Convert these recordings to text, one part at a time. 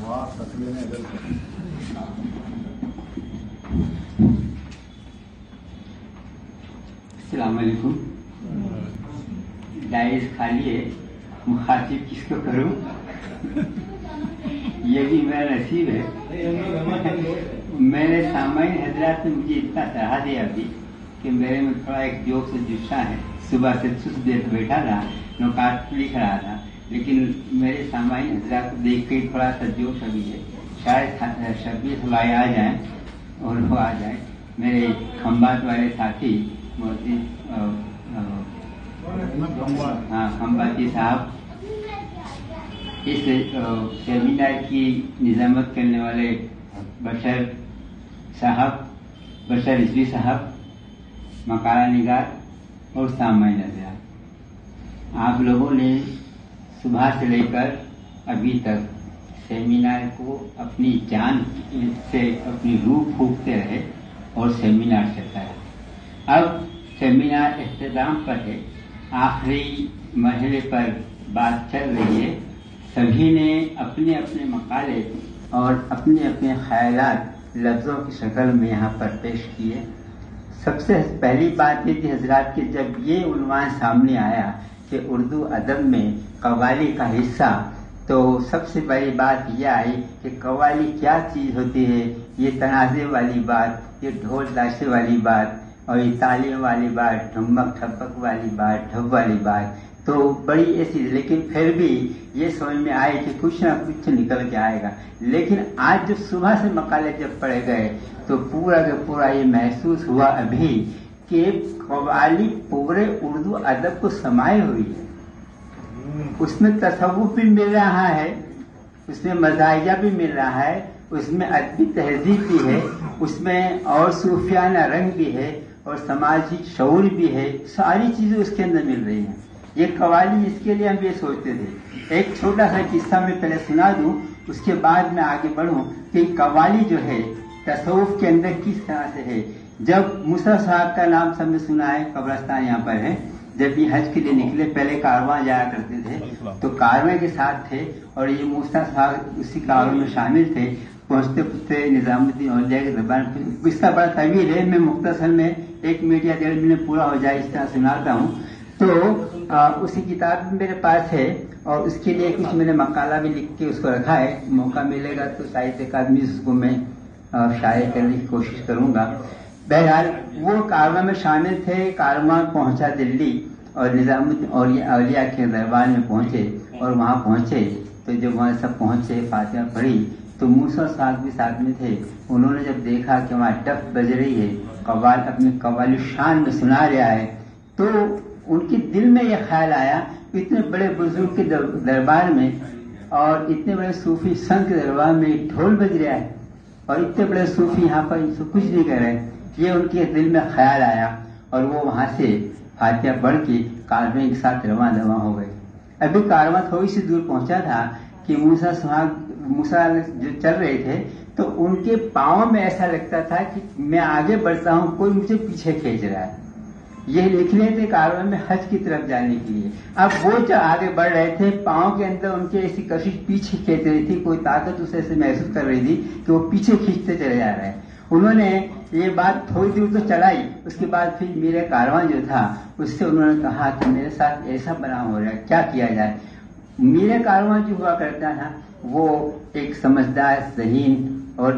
السلام علیکم. ڈائز خالی ہے, مخاطب کس کو کروں؟ یہ بھی میرا نصیب ہے. میرے سامعین حضرات نے مجھے اتنا سراہا دیا ابھی کہ میرے میں تھوڑا ایک جوش و جوشاں ہے. صبح سے سست دیر بیٹھا رہا, نکات لکھ رہا تھا, لیکن میرے سامعین حضرات کو دیکھ کے تھوڑا سا جوش ابھی ہے. شاید شبیر بھائی آ جائیں اور وہ آ جائیں. میرے کھمبات والے ساتھی کھمباتی صاحب, اس سیمینار کی نظامت کرنے والے بشر صاحب, بشر رضوی صاحب, مقالہ نگار اور سامعین حضرات, آپ لوگوں نے صبح سے لے کر ابھی تک سیمینار کو اپنی جان سے اپنی روح پھونکتے رہے اور سیمینار چلتا ہے. اب سیمینار اختتام پر ہے, آخری مرحلے پر بات چل رہی ہے. سبھی نے اپنے اپنے مقالے اور اپنے اپنے خیالات لفظوں کی شکل میں یہاں پر پیش کیے. سب سے پہلی بات یہ تھی حضرات کہ جب یہ عنوان سامنے آیا کہ اردو ادب میں قوالی کا حصہ, تو سب سے بڑی بات یہ آئی کہ قوالی کیا چیز ہوتی ہے. یہ تنازع والی بات, یہ ڈھول تاشے والی بات, اور یہ تالیوں والی بات, ٹھمک ٹھپک والی بات, ڈھب والی بات, تو بڑی ایسی. لیکن پھر بھی یہ سمجھ میں آئے کہ کچھ نہ کچھ نکل کے آئے گا. لیکن آج جب صبح سے مقالے جب پڑھے گئے تو پورا کا پورا یہ محسوس ہوا ابھی کہ قوالی پورے اردو ادب کو سمائے ہوئی ہے. اس میں تصوف بھی مل رہا ہے, اس میں مزاحیہ بھی مل رہا ہے, اس میں ادبی تہذیب بھی ہے, اس میں اور صوفیانہ رنگ بھی ہے, اور سماجی شعور بھی ہے. ساری چیزیں اس کے اندر مل رہی ہیں. یہ قوالی, اس کے لیے ہم یہ سوچتے تھے. ایک چھوٹا سا قصہ میں پہلے سنا دوں, اس کے بعد میں آگے بڑھوں کہ قوالی جو ہے تصوف کے اندر کس طرح سے ہے. جب موسیٰ صاحب کا نام سب نے سنا ہے, قبرستان یہاں پر ہے. جب یہ حج کے لیے نکلے, پہلے کارواں جایا کرتے تھے, تو کارواں کے ساتھ تھے, اور یہ موسیٰ صاحب اسی کارواں میں شامل تھے. پہنچتے پہنچتے نظام الدین اولیاء کی زبان, اس کا بڑا طویل ہے, میں مختصر میں 1 منٹ یا 1.5 منٹ پورا ہو جائے اس طرح سناتا ہوں. تو اسی کتاب بھی میرے پاس ہے, اور اس کے لیے کچھ میں نے مقالہ بھی لکھ کے اس کو رکھا ہے. موقع ملے گا تو ساہتیہ اکادمی اس کو میں شائع کرنے کی کوشش کروں گا. بہرحال وہ کارواں میں شامل تھے. کارواں پہنچا دلی, اور نظام الدین اولیاء کے دربار میں پہنچے, اور وہاں پہنچے تو جب وہاں سب پہنچے, فاتحہ پڑھی, تو موسیٰ صاحب بھی ساتھ میں تھے. انہوں نے جب دیکھا کہ وہاں ڈف بج رہی ہے, قوال اپنی قوالی شان میں سنا رہا ہے, تو ان کے دل میں یہ خیال آیا, اتنے بڑے بزرگ کے دربار میں اور اتنے بڑے صوفی سنت کے دربار میں ڈھول بج رہا ہے, اور اتنے بڑے صوفی یہاں پر ان سے کچھ نہیں کر رہے. یہ ان کے دل میں خیال آیا, اور وہ وہاں سے فاتحہ پڑھ کے کارواں کے ساتھ رواں ہو گئے. ابھی کارواں تھوڑی سی دور پہنچا تھا کہ موسیٰ جو چل رہے تھے, تو ان کے پاؤں میں ایسا لگتا تھا کہ میں آگے بڑھتا ہوں, کوئی مجھے پیچھے کھینچ رہا ہے. یہ نکلے تھے کارواں میں حج کی طرف جانے کے لیے. اب وہ جو آگے بڑھ رہے تھے, پاؤں کے اندر ان کی ایسی کشش پیچھے کھینچ رہی تھی, کوئی طاقت اسے ایسے محسوس کر رہی تھی کہ وہ پیچھے کھینچتے چلے جا رہے ہیں. انہوں نے یہ بات تھوڑی دور تو چلائی, اس کے بعد پھر میرے کارواں جو تھا اس سے انہوں نے کہا کہ میرے ساتھ ایسا بنا ہو رہا ہے, کیا کیا جائے. میرے کارواں جو ہوا کرتا تھا وہ ایک سمجھدار, ذہین اور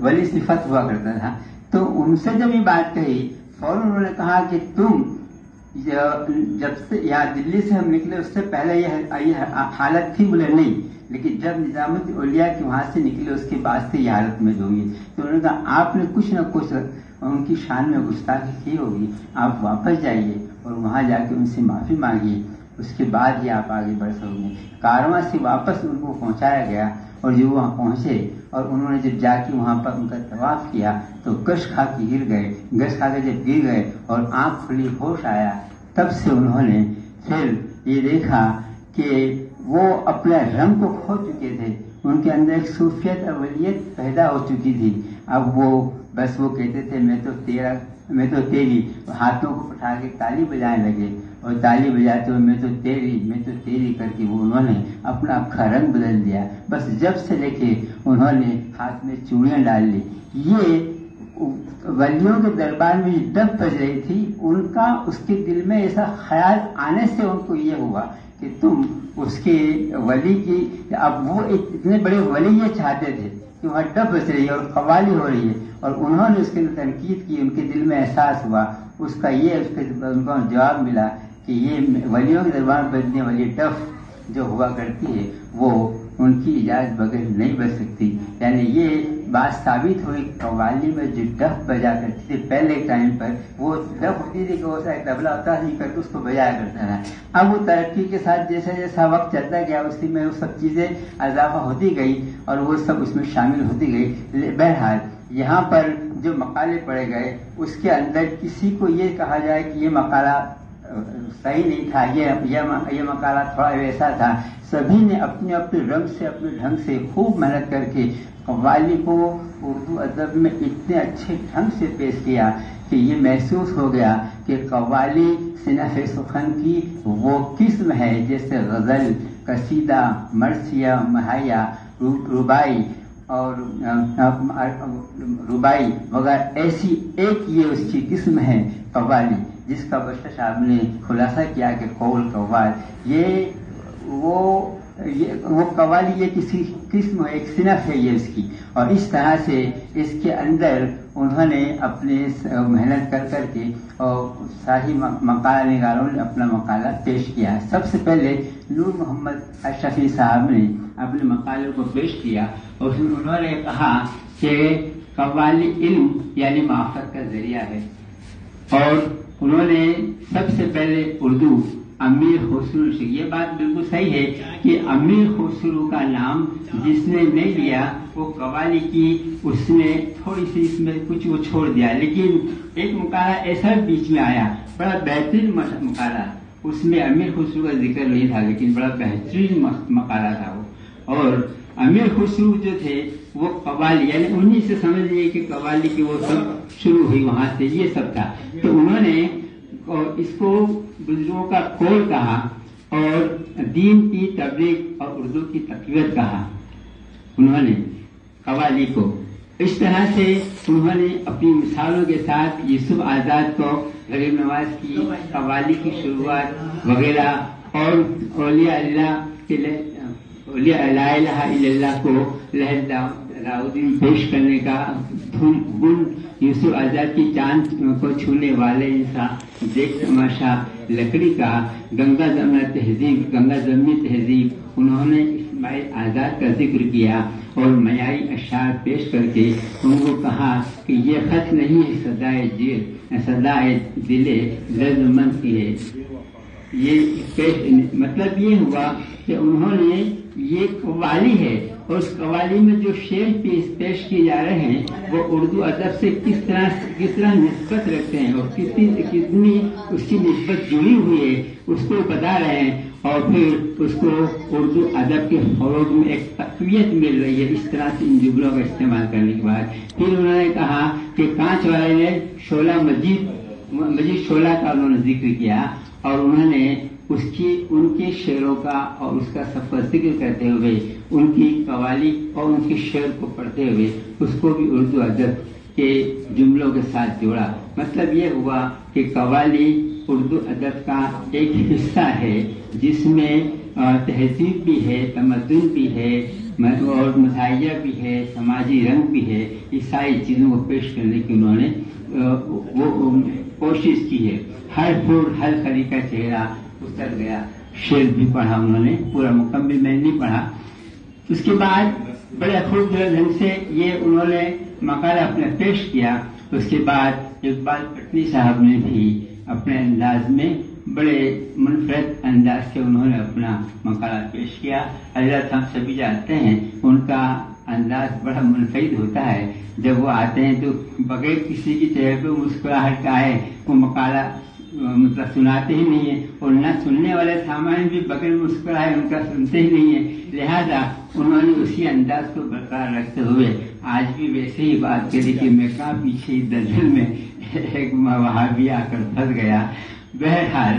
ولی صفت ہوا کرتا تھا. تو ان سے جب یہ بات کہی, فوراً انہوں نے کہا کہ تم جب سے یہاں دلی سے ہم نکلے اس سے پہلے یہ حالت تھی. بولے نہیں, لیکن جب نظام الدین اولیاء کے وہاں سے نکلے اس کے بعد سے یہ حالت میں ہوئی. تو انہوں نے کہا آپ نے کچھ نہ کچھ ان کی شان میں گستاخی کی ہوگی, آپ واپس جائیے اور وہاں جا کے ان سے معافی مانگیے, اس کے بعد ہی آپ آگے بڑھ سکیں گے. کارواں سے واپس ان کو پہنچایا گیا, اور جو وہاں پہنچے اور انہوں نے جب جا کے وہاں پر ان کا طواف کیا تو گش کھا کے گر گئے. گش کھا کے جب گر گئے اور آنکھ کھلی, ہوش آیا, تب سے انہوں نے پھر یہ دیکھا کہ وہ اپنے رنگ کو کھو چکے تھے. ان کے اندر ایک صوفیت اولیت پیدا ہو چکی تھی. اب وہ بس وہ کہتے تھے میں تو تیری, ہاتھوں کو اٹھا کے تالی بجانے لگے, اور تالی بجاتے ہوئے میں تو تیری کر کے وہ انہوں نے اپنا اکھا رنگ بدل دیا. بس جب سے لے کے انہوں نے ہاتھ میں چوڑیاں ڈال لی. یہ ولیوں کے دربار میں جو ڈب بج رہی تھی ان کا اس کے دل میں ایسا خیال آنے سے ان کو یہ ہوا کہ تم اس کے ولی کی، اب وہ اتنے بڑے ولی یہ چاہتے تھے کہ وہاں ڈب بج رہی ہے اور قوالی ہو رہی ہے، اور انہوں نے اس کے تنقید کی. ان کے دل میں احساس ہوا اس کا ان کو جواب ملا کہ یہ ولیوں کے دربار میں بجنے والی ڈف جو ہوا کرتی ہے وہ ان کی اجازت بغیر نہیں بج سکتی. یعنی یہ بات ثابت ہوئی قوالی میں جو ڈف بجا کرتی تھی پہلے ٹائم پر، وہ ڈف ہوتی تھی کہ وہ طبلہ ہوتا نہیں کر کے اس کو بجایا کرتا تھا. اب وہ ترقی کے ساتھ جیسا جیسا وقت چلتا گیا اسی میں وہ سب چیزیں اضافہ ہوتی گئی اور وہ سب اس میں شامل ہوتی گئی. بہرحال یہاں پر جو مقالے پڑھے گئے اس کے اندر کسی کو یہ کہا جائے کہ یہ مقالہ صحیح نہیں تھا، یہ مقالہ تھوڑا ویسا تھا. سبھی نے اپنے اپنے رنگ سے اپنے ڈھنگ سے خوب محنت کر کے قوالی کو اردو ادب میں اتنے اچھے ڈھنگ سے پیش کیا کہ یہ محسوس ہو گیا کہ قوالی صنف سخن کی وہ قسم ہے جیسے غزل، قصیدہ، مرثیہ، مہیہ، ربائی اور ربائی وغیرہ، ایسی ایک یہ اس کی قسم ہے قوالی، جس کا بشر صاحب نے خلاصہ کیا کہ قول قوال وہ قوالی یہ کسی قسم ایک صنف ہے یہ اس کی. اور اس طرح سے اس کے اندر انہوں نے اپنے محنت کر کے اور ساری مقالہ نگاروں نے اپنا مقالہ پیش کیا. سب سے پہلے نور محمد اشرفی صاحب نے اپنے مقالے کو پیش کیا اور انہوں نے کہا کہ قوالی علم یعنی معرفت کا ذریعہ ہے. اور انہوں نے سب سے پہلے اردو امیر خسرو سے، یہ بات بالکل صحیح ہے کہ امیر خسرو کا نام جس نے نہیں لیا وہ قوالی کی اس نے تھوڑی سی اس میں کچھ وہ چھوڑ دیا، لیکن ایک مقالہ ایسا بیچ میں آیا بڑا بہترین مقالہ، اس میں امیر خسرو کا ذکر نہیں تھا لیکن بڑا بہترین مقالہ تھا وہ. اور امیر خسرو جو تھے وہ قوالی یعنی انہی سے سمجھ لیے کہ قوالی کی وہ سب شروع ہوئی وہاں سے یہ سب تھا. تو انہوں نے اس کو بزرگوں کا قول کہا اور دین کی تبلیغ اور اردو کی تقویت کہا انہوں نے قوالی کو. اس طرح سے انہوں نے اپنی مثالوں کے ساتھ یوسف آزاد کو غریب نواز کی قوالی کی شروعات وغیرہ اور اولیاء اللہ اولیاء لا الہ الا اللہ کو لاؤدین پیش کرنے کا دھن یوسف آزاد کی چاند کو چھونے والے انسان دیکھ تماشا لکڑی کا گنگا زمنی تہذیب انہوں نے اسماعیل آزاد کا ذکر کیا اور معیاری اشعار پیش کر کے ان کو کہا کہ یہ خط نہیں ہے صدائے دل درد مند کی ہے. یہ مطلب یہ ہوا کہ انہوں نے یہ قوالی ہے اور اس قوالی میں جو شعر پیش کیے جا رہے ہیں وہ اردو ادب سے کس طرح نسبت رکھتے ہیں اور کتنی اس کی نسبت جڑی ہوئی ہے اس کو بتا رہے ہیں. اور پھر اس کو اردو ادب کے فروغ میں ایک تقویت مل رہی ہے اس طرح سے ان جملوں کا استعمال کرنے کے بعد. پھر انہوں نے کہا کہ کانچ والے نے شعلہ مجید شعلہ کا انہوں نے ذکر کیا اور انہوں نے ان کے شعروں کا اور اس کا سب کا ذکر کرتے ہوئے ان کی قوالی اور ان کے شعر کو پڑھتے ہوئے اس کو بھی اردو ادب کے جملوں کے ساتھ جوڑا. مطلب یہ ہوا کہ قوالی اردو ادب کا ایک حصہ ہے جس میں تہذیب بھی ہے، تمدن بھی ہے اور مزاحیہ بھی ہے، سماجی رنگ بھی ہے. یہ ساری چیزوں کو پیش کرنے کی انہوں نے وہ کوشش کی ہے. ہر پھول ہر خری کا چہرہ اتر گیا شعر بھی پڑھا انہوں نے، پورا مکمل میں نہیں پڑھا. اس کے بعد بڑے خوبصورت ڈھنگ سے یہ انہوں نے مقالہ اپنا پیش کیا. اس کے بعد اقبال پٹنی صاحب نے بھی اپنے انداز میں بڑے منفرد انداز سے انہوں نے اپنا مقالہ پیش کیا. حضرت ہم سبھی جانتے ہیں ان کا انداز بڑا منفرد ہوتا ہے. جب وہ آتے ہیں تو بغیر کسی کی چہرے پہ مسکراہٹ کا ہے وہ مقالہ مطلب سناتے ہی نہیں ہیں اور نہ سننے والے سامان بھی بغیر مسکرائے ان کا سنتے ہی نہیں ہیں. لہذا انہوں نے اسی انداز کو برقرار رکھتے ہوئے آج بھی ویسے ہی بات کری کہ میں کہاں پیچھے دلدل میں ایک وہابی آ کر پھنس گیا. بہرحال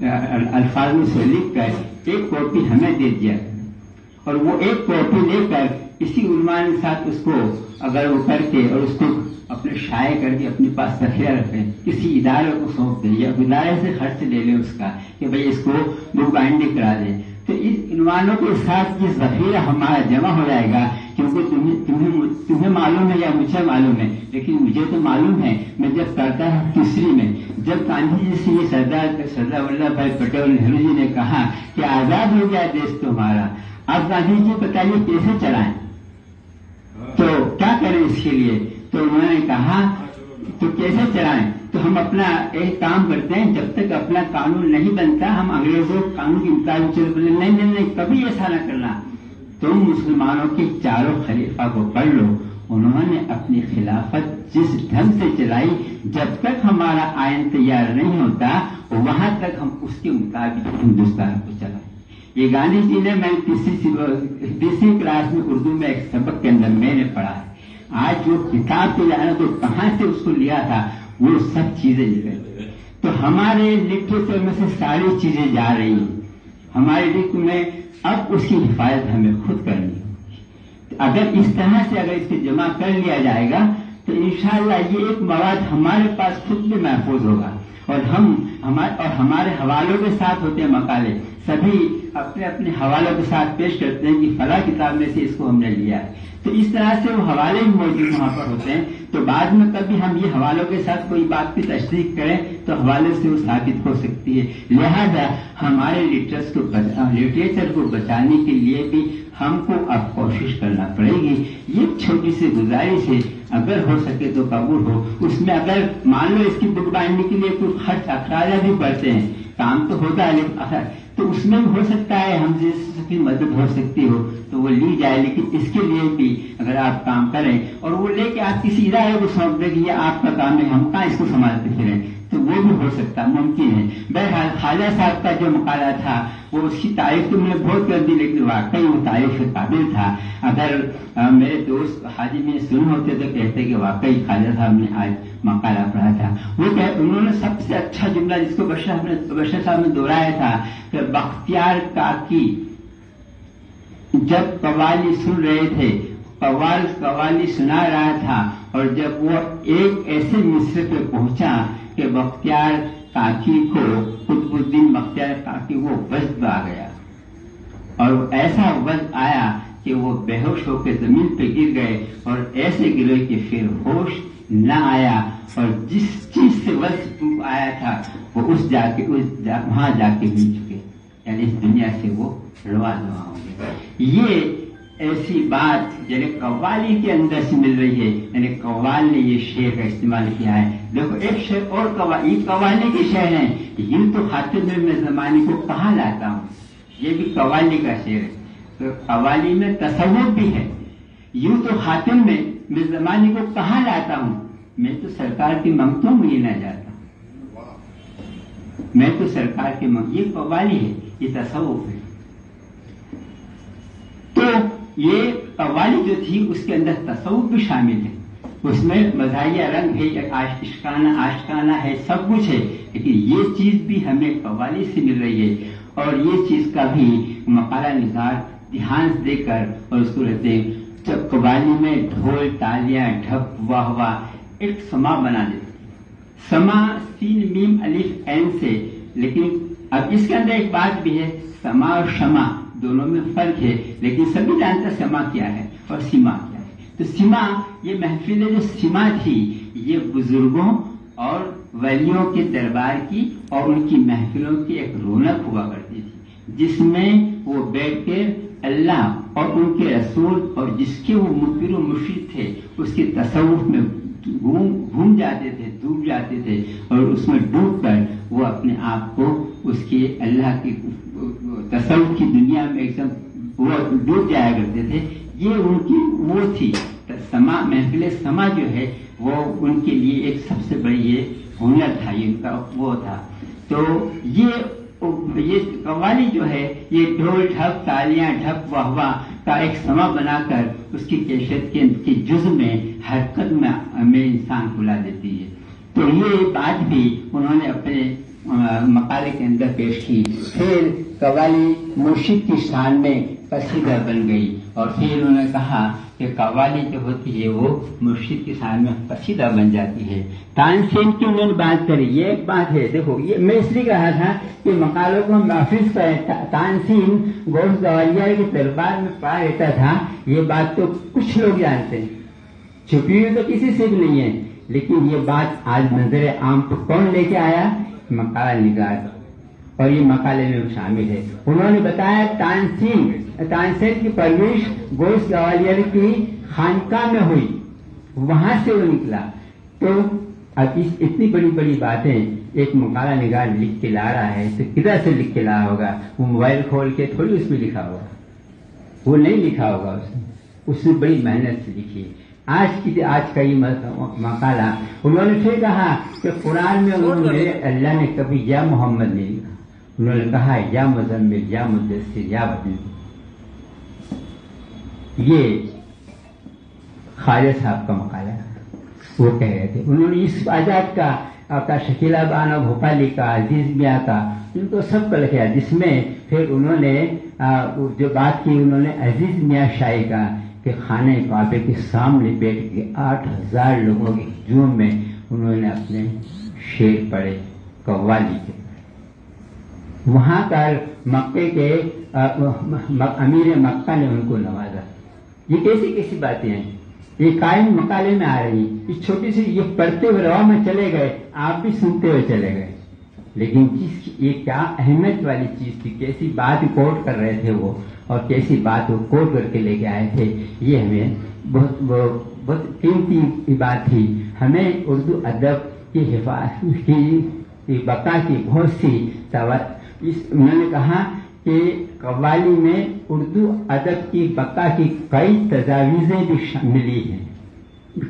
الفاظ میں سے لکھ کر ایک کاپی ہمیں دے دیا اور وہ ایک کاپی لے کر اسی عنوان کے ساتھ اس کو اگر وہ کر کے اور اس کو اپنے شائع کر کے اپنے پاس ذخیرہ رکھیں، کسی ادارے کو سونپ دیں یا ادارے سے خرچ لے لیں اس کا کہ بھئی اس کو بک بائنڈنگ کرا دیں، تو اس عنوانوں کے ساتھ یہ ذخیرہ ہمارا جمع ہو جائے گا. کیونکہ تمہیں معلوم ہے یا مجھے معلوم ہے، لیکن مجھے تو معلوم ہے میں جب کرتا ہوں تیسری میں جب گاندھی جی سے یہ سردار ولبھ بھائی پٹیل نہرو جی نے کہا کہ آزاد ہو گیا دیش تمہارا، اب گاندھی جی بتائیے کیسے چلائیں، تو کیا کریں اس کے لیے؟ تو انہوں نے کہا تو کیسے چلائیں؟ تو ہم اپنا ایک کام کرتے ہیں، جب تک اپنا قانون نہیں بنتا ہم انگریزوں قانون کے مطابق چل بولے نہیں کبھی ایسا نہ کرنا، تم مسلمانوں کے چاروں خلیفہ کو پڑھ لو، انہوں نے اپنی خلافت جس ڈھنگ سے چلائی جب تک ہمارا آئین تیار نہیں ہوتا وہاں تک ہم اس کے مطابق ہندوستان کو چلائیں. یہ گاندھی جی نے میں تیسری کلاس میں اردو میں ایک سبق کے اندر میں نے پڑھا ہے. آج جو کتاب پہ جانا تو کہاں سے اس کو لیا تھا وہ سب چیزیں نکل، تو ہمارے لٹریچر میں سے ساری چیزیں جا رہی ہیں. ہمارے لکھ میں اب اس کی حفاظت ہمیں خود کرنی ہوگی. اگر اس طرح سے اگر اس کو جمع کر لیا جائے گا تو انشاءاللہ یہ ایک مواد ہمارے پاس خود بھی محفوظ ہوگا اور ہمارے حوالوں کے ساتھ ہوتے ہیں مقالے، سبھی اپنے اپنے حوالوں کے ساتھ پیش کرتے ہیں کہ فلاں کتاب میں سے اس کو ہم نے لیا ہے. تو اس طرح سے وہ حوالے بھی موجود وہاں پر ہوتے ہیں، تو بعد میں کبھی ہم یہ حوالوں کے ساتھ کوئی بات کی تصدیق کریں تو حوالے سے وہ ثابت ہو سکتی ہے. لہذا ہمارے لٹریچر کو بچانے کے لیے بھی ہم کو اب کوشش کرنا پڑے گی. یہ چھوٹی سی گزارش ہے، اگر ہو سکے تو قبول ہو. اس میں اگر مان لو اس کی بک بائنڈنگ کے لیے کچھ خرچ اخراجات بھی پڑتے ہیں، کام تو ہوتا ہے لیکن تو اس میں بھی ہو سکتا ہے ہم جس کی مدد ہو سکتی ہو تو وہ لی جائے، لیکن اس کے لیے بھی اگر آپ کام کریں اور وہ لے کے آپ کسی ادارے کو سونپ دیں کہ یہ آپ کا کام ہے ہم کہاں اس کو سنبھالتے پھریں، تو وہ بھی ہو سکتا ممکن ہے. بہرحال خواجہ صاحب کا جو مقالہ تھا وہ اس کی تعریف تو میں نے بہت کر دی لیکن واقعی وہ تعریف کے قابل تھا. اگر میرے دوست حاجی میں سن ہوتے تو کہتے کہ واقعی خواجہ صاحب نے آج مقالہ پڑھا تھا. انہوں نے سب سے اچھا جملہ جس کو بشر صاحب نے دہرایا تھا کہ بختیار کاکی جب قوالی سن رہے تھے، قوالی سنا رہا تھا اور جب وہ ایک ایسے مصرے پہ پہنچا کہ بختیار کاکی کو قطب الدین بختیار کاکی وہ وجد آ گیا اور ایسا وجد آیا کہ وہ بے ہوش ہو کے زمین پہ گر گئے اور ایسے گرے کہ پھر ہوش نہ آیا اور جس چیز سے وجد آیا تھا وہ وہاں جا کے مل چکے، یعنی اس دنیا سے وہ روا ہوں گے. یہ ایسی بات یعنی قوالی کے اندر سے مل رہی ہے، یعنی قوال نے یہ شعر کا استعمال کیا ہے. دیکھو ایک شعر اور قوالی کے شعر ہیں، یہ تو خاطر میں زمانے کو کہاں لاتا ہوں، یہ بھی قوالی کا شعر ہے. تو قوالی میں تصوف بھی ہے، یوں تو خاتم میں زمانے کو کہاں لاتا ہوں، میں تو سرکار کی منگتوں میں نہ جاتا ہوں، میں تو سرکار کی یہ قوالی ہے، یہ تصوف ہے. تو یہ قوالی جو تھی اس کے اندر تصوف بھی شامل ہے، اس میں مزاحیہ رنگ ہے، عاشقانہ ہے، سب کچھ ہے، لیکن یہ چیز بھی ہمیں قوالی سے مل رہی ہے. اور یہ چیز کا بھی مقالہ نگار دھیان دے کر اور اس کو رہتے ہیں جب قوالی میں ڈھول تالیاں ڈھپ واہ واہ ایک سما بنا دیتے، سما سین میم الف عین سے. لیکن اب اس کے اندر ایک بات بھی ہے، سما اور شما دونوں میں فرق ہے، لیکن سبھی جانتے ہیں سما کیا ہے اور سیما کیا ہے. تو سیما یہ محفل جو سیما تھی یہ بزرگوں اور ولیوں کے دربار کی اور ان کی محفلوں کی ایک رونق ہوا کرتی تھی، جس میں وہ بیٹھ کے اللہ اور ان کے رسول اور جس کے وہ مقر و مرشد تھے اس کے تصوف میں گھوم جاتے تھے، ڈوب جاتے تھے اور اس میں ڈوب کر وہ اپنے آپ کو اس کے اللہ کی تصوف کی دنیا میں ایک دم وہ ڈوب جایا کرتے تھے. یہ ان کی وہ تھی سما، محفل سما جو ہے وہ ان کے لیے ایک سب سے بڑی یہ ہنر تھا، ان کا وہ تھا. تو یہ قوالی جو ہے یہ ڈھول ڈھپ تالیاں ڈھپ واہ واہ کا ایک سما بنا کر اس کی کیفیت کے جزء میں حرکت میں انسان کو لا دیتی ہے. تو یہ بات بھی انہوں نے اپنے مقالے کے اندر پیش کی. پھر قوالی مرشد کی شان میں قصیدہ بن گئی اور پھر انہوں نے کہا کہ قوالی جو ہوتی ہے وہ مرشد کی شان میں قصیدہ بن جاتی ہے. تانسین کی انہوں نے بات کری. یہ ایک بات ہے، دیکھو یہ میں اس لیے کہا تھا کہ مقالوں کو ہم محفوظ کریں. تانسین غوث گوالیار کے دربار میں پڑھا رہتا تھا. یہ بات تو کچھ لوگ جانتے ہیں، چھپی ہوئی تو کسی سے بھی نہیں ہے، لیکن یہ بات آج منظر عام پر کون لے کے آیا؟ مقالہ نگار، اور یہ مقالے میں شامل ہے. انہوں نے بتایا تانسین کی پرورش غوث گوالیار کی خانقاہ میں ہوئی، وہاں سے وہ نکلا. تو اب اتنی بڑی بڑی باتیں ایک مقالہ نگار لکھ کے لا رہا ہے تو کدھر سے لکھ کے لایا ہوگا؟ وہ موبائل کھول کے تھوڑی اس میں لکھا ہوگا، وہ نہیں لکھا ہوگا. اس نے بڑی محنت سے لکھی. آج کا یہ مقالہ انہوں نے پھر کہا کہ قرآن میں انہوں نے اللہ نے کبھی یا محمد نہیں لکھا، انہوں نے کہا یا مزمل یا مدثر یا بدل. یہ خواجہ صاحب کا مقالہ ہے، وہ کہہ رہے تھے. انہوں نے اس آزاد کا شکیلہ بانو بھوپالی کا، عزیز میاں کا، ان کو سب کو لکھا، جس میں پھر انہوں نے جو بات کی انہوں نے عزیز میاں شاہی کا کہ خانہ کعبے کے سامنے بیٹھ کے 8000 لوگوں کے ہجوم میں انہوں نے اپنے شعر پڑھے، قوالی کے. وہاں پر مکے کے امیر مکہ نے ان کو نوازا. یہ کیسی باتیں ہیں، یہ قائم مقالے میں آ رہی ہیں. یہ چھوٹی سی یہ پڑھتے ہوئے رواں میں چلے گئے، آپ بھی سنتے ہوئے چلے گئے، لیکن یہ کیا اہمیت والی چیز تھی، کیسی بات کوٹ کر رہے تھے وہ، اور کیسی بات وہ کوٹ کر کے لے کے آئے تھے. یہ ہمیں بہت قیمتی بات تھی. ہمیں اردو ادب کی حفاظت کی بقا کی بہت سی انہوں نے کہا کہ قوالی میں اردو ادب کی بقا کی کئی تجاویزیں بھی ملی ہیں،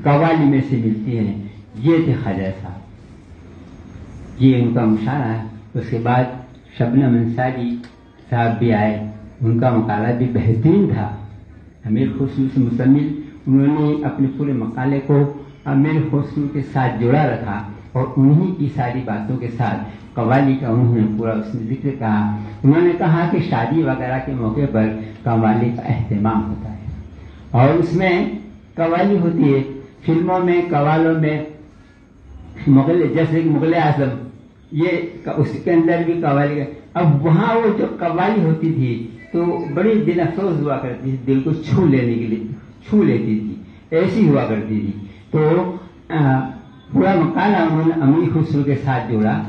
قوالی میں سے ملتی ہیں. یہ تھے خواجہ صاحب، یہ ان کا مشاعرہ ہے. اس کے بعد شبنم انصاری صاحب بھی آئے، ان کا مقالہ بھی بہترین تھا. امیر خسرو سے مکمل انہوں نے اپنے پورے مقالے کو امیر خسرو کے ساتھ جوڑا رکھا، اور انہی کی ساری باتوں کے ساتھ قوالی کا انہوں نے پورا اس میں ذکر کہا. انہوں نے کہا کہ شادی وغیرہ کے موقع پر قوالی کا اہتمام ہوتا ہے، اور اس میں قوالی ہوتی ہے. فلموں میں قوالوں میں جیسے مغل اعظم، یہ اس کے اندر بھی قوالی کا. اب وہاں وہ جو قوالی ہوتی تھی تو بڑی دل افروز ہوا کرتی تھی، دل کو چھو لینے کے لیے چھو لیتی تھی، ایسی ہوا کرتی تھی. تو پورا مقالہ انہوں نے امیر خسرو کے ساتھ جوڑا.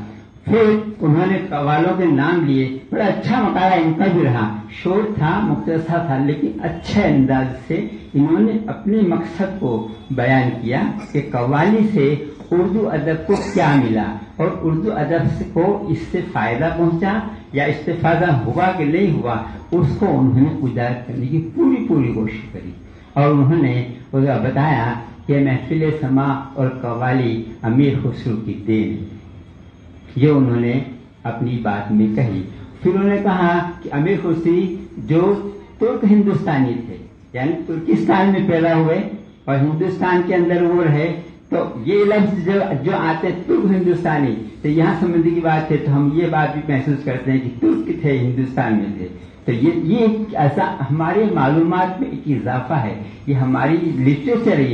پھر انہوں نے قوالوں کے نام لیے. بڑا اچھا مقالہ ان کا بھی رہا، شورٹ تھا، مختصر تھا، لیکن اچھے انداز سے انہوں نے اپنے مقصد کو بیان کیا کہ قوالی سے اردو ادب کو کیا ملا، اور اردو ادب کو اس سے فائدہ پہنچا یا استفادہ ہوا کہ نہیں ہوا، اس کو انہوں نے اجاگر کرنے کی پوری کوشش کری. اور انہوں نے بتایا کہ محفل سما اور قوالی امیر خسرو کی دین ہے. یہ انہوں نے اپنی بات میں کہی. پھر انہوں نے کہا کہ امیر خسرو جو ترک ہندوستانی تھے، یعنی ترکستان میں پیدا ہوئے اور ہندوستان کے اندر وہ رہے، تو یہ لفظ جو آتے ترک ہندوستانی، تو یہاں سمندری کی بات ہے تو ہم یہ بات بھی محسوس کرتے ہیں کہ ترک تھے، ہندوستان میں تھے. تو یہ ایسا ہمارے معلومات میں ایک اضافہ ہے. یہ ہماری لٹریچر ہے،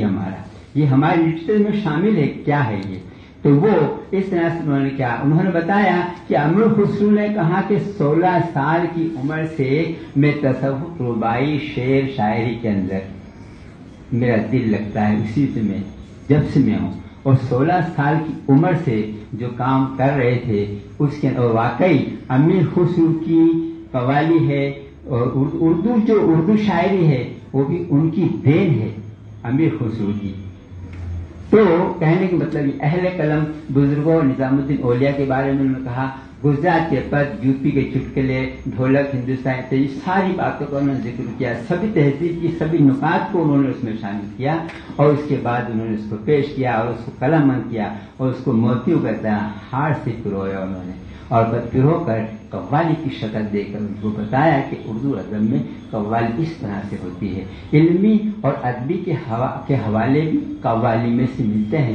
یہ ہماری لٹریچر میں شامل ہے. کیا ہے یہ؟ تو وہ اس طرح سے انہوں نے بتایا کہ امیر خسرو نے کہا کہ 16 سال کی عمر سے میں تصوف، رباعی، شعر، شاعری کے اندر میرا دل لگتا ہے، اسی سے میں جب سے میں ہوں. اور 16 سال کی عمر سے جو کام کر رہے تھے اس کے اور واقعی امیر خسرو کی قوالی ہے، اور اردو شاعری ہے وہ بھی ان کی دین ہے امیر خسرو کی. تو کہنے کا مطلب یہ اہل قلم بزرگوں نظام الدین اولیاء کے بارے میں انہوں نے کہا، گجرات کے پد، یوپی کے چٹکلے، ڈھولک، ہندوستان سے ساری باتوں کا انہوں نے ذکر کیا. سبھی تہذیب کی سبھی نکات کو انہوں نے اس میں شامل کیا، اور اس کے بعد انہوں نے اس کو پیش کیا اور اس کو قلم بند کیا اور اس کو موتیوں کرتا ہار سے پرویا انہوں نے، اور پھرو کر قوالی کی شکل دے کر ان کو بتایا کہ اردو ادب میں قوالی اس طرح سے ہوتی ہے. علمی اور ادبی کے حوالے بھی قوالی میں سے ملتے ہیں.